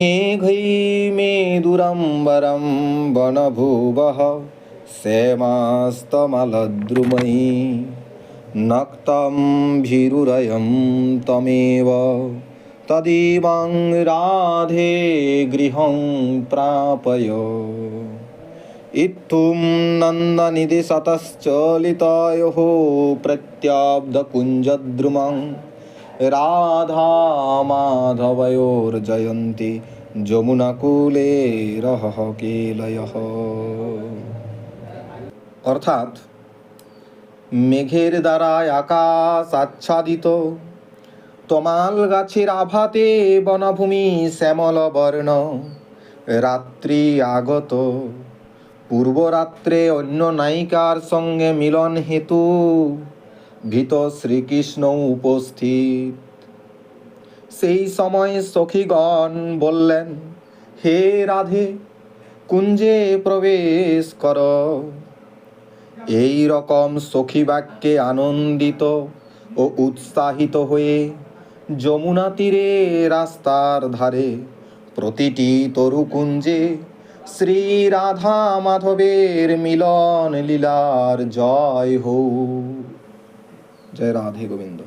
मेघैर्मेदुरम्बरं वनभुवः श्यामास्तमलद्रुमैः नक्तं भीरुरयं तमेव तदिवं राधे गृहं प्रापय। इत्थं नन्दनिधिशतश्चलितयोः प्रत्याब्धकुञ्जद्रुमं राधा माधवयोर्जयन्ती যমুনাকুলে রহ কেলয়ঃ। অর্থাৎ মেঘের দ্বারায় আকাশ আচ্ছাদিত, তমাল গাছের আভাতে বনভূমি শ্যামল বর্ণ, রাত্রি আগত, পূর্বরাত্রে অন্য নায়িকার সঙ্গে মিলন হেতু ভীত শ্রীকৃষ্ণ উপস্থিত। সেই সময় সখীগণ বললেন, হে রাধে, কুঞ্জে প্রবেশ কর। এই রকম সখী বাক্যে আনন্দিত ও উৎসাহিত হয়ে যমুনা তীরে রাস্তার ধারে প্রতিটি তরুকুঞ্জে শ্রী রাধা মাধবের মিলন লীলার জয় হোক। জয় রাধে গোবিন্দ।